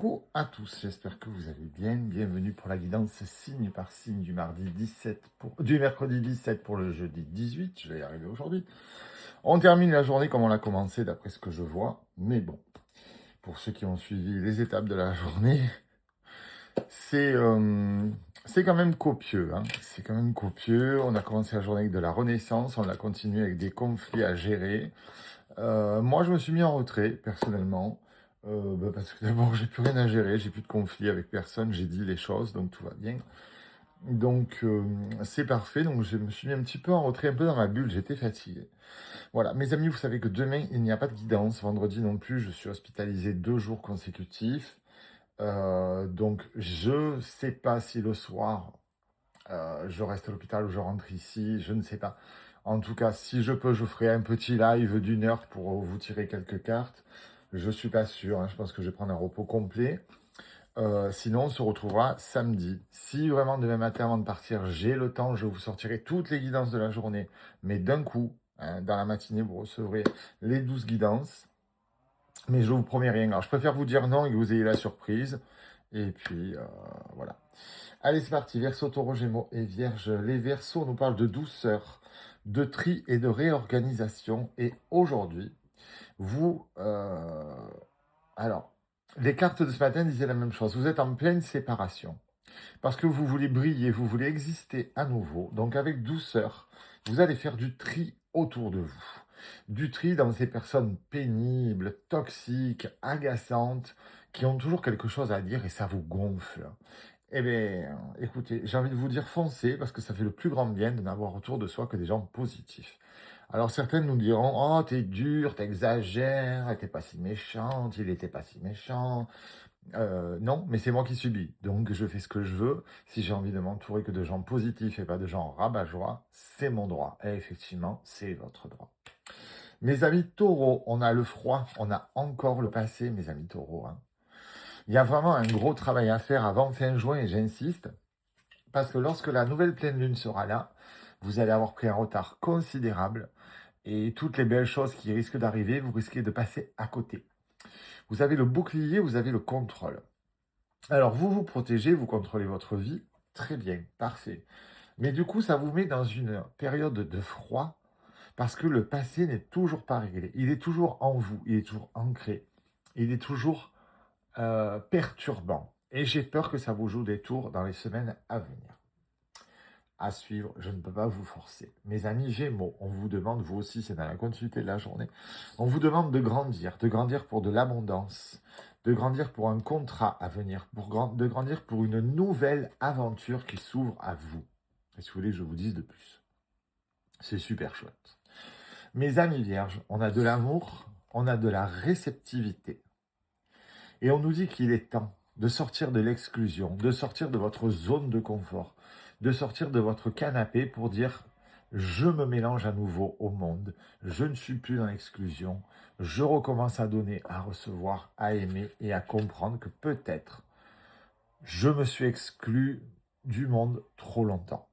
Coucou à tous, j'espère que vous allez bien. Bienvenue pour la guidance signe par signe du mercredi 17 pour le jeudi 18. Je vais y arriver aujourd'hui. On termine la journée comme on l'a commencé d'après ce que je vois. Mais bon, pour ceux qui ont suivi les étapes de la journée, c'est quand même copieux. C'est quand même copieux. On a commencé la journée avec de la renaissance, on a continué avec des conflits à gérer. Moi, je me suis mis en retrait, personnellement, parce que d'abord, j'ai plus rien à gérer, j'ai plus de conflit avec personne, j'ai dit les choses, donc tout va bien. Donc, c'est parfait. Donc, je me suis mis un petit peu en retrait, un peu dans ma bulle, j'étais fatigué. Voilà, mes amis, vous savez que demain, il n'y a pas de guidance, vendredi non plus, je suis hospitalisé 2 jours consécutifs. Donc, je sais pas si le soir, je reste à l'hôpital ou je rentre ici, je ne sais pas. En tout cas, si je peux, je ferai un petit live d'1 heure pour vous tirer quelques cartes. Je suis pas sûr, je pense que je vais prendre un repos complet. Sinon, on se retrouvera samedi. Si vraiment demain matin, avant de partir, j'ai le temps, je vous sortirai toutes les guidances de la journée. Mais d'un coup, dans la matinée, vous recevrez les 12 guidances. Mais je vous promets rien. Alors, je préfère vous dire non et que vous ayez la surprise. Et puis, voilà. Allez, c'est parti. Verseau, Taureau, Gémeaux et Vierge. Les Verseaux nous parlent de douceur, de tri et de réorganisation. Et aujourd'hui, vous... alors, les cartes de ce matin disaient la même chose. Vous êtes en pleine séparation. Parce que vous voulez briller, vous voulez exister à nouveau. Donc, avec douceur, vous allez faire du tri autour de vous. Du tri dans ces personnes pénibles, toxiques, agaçantes, qui ont toujours quelque chose à dire et ça vous gonfle. Eh bien, écoutez, j'ai envie de vous dire foncez, parce que ça fait le plus grand bien de n'avoir autour de soi que des gens positifs. Alors certaines nous diront, oh, t'es dur, t'exagères, t'es pas si méchante, il était pas si méchant. Non, mais c'est moi qui subis, donc je fais ce que je veux. Si j'ai envie de m'entourer que de gens positifs et pas de gens rabat-joie, c'est mon droit. Et effectivement, c'est votre droit. Mes amis taureaux, on a le froid, on a encore le passé, mes amis taureaux. Il y a vraiment un gros travail à faire avant fin juin, et j'insiste, parce que lorsque la nouvelle pleine lune sera là, vous allez avoir pris un retard considérable, et toutes les belles choses qui risquent d'arriver, vous risquez de passer à côté. Vous avez le bouclier, vous avez le contrôle. Alors, vous vous protégez, vous contrôlez votre vie, très bien, parfait. Mais du coup, ça vous met dans une période de froid, parce que le passé n'est toujours pas réglé. Il est toujours en vous, il est toujours ancré, il est toujours perturbant. Et j'ai peur que ça vous joue des tours dans les semaines à venir. À suivre, je ne peux pas vous forcer. Mes amis Gémeaux, on vous demande, vous aussi, c'est dans la continuité de la journée, on vous demande de grandir pour de l'abondance, de grandir pour un contrat à venir, de grandir pour une nouvelle aventure qui s'ouvre à vous. Et si vous voulez que je vous dise de plus, c'est super chouette. Mes amis Vierges, on a de l'amour, on a de la réceptivité. Et on nous dit qu'il est temps de sortir de l'exclusion, de sortir de votre zone de confort, de sortir de votre canapé pour dire « je me mélange à nouveau au monde, je ne suis plus dans l'exclusion, je recommence à donner, à recevoir, à aimer et à comprendre que peut-être je me suis exclu du monde trop longtemps ».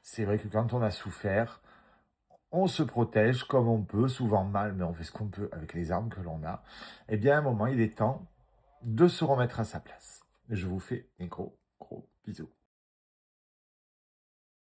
C'est vrai que quand on a souffert, on se protège comme on peut, souvent mal, mais on fait ce qu'on peut avec les armes que l'on a. Eh bien, à un moment, il est temps de se remettre à sa place. Je vous fais des gros bisous.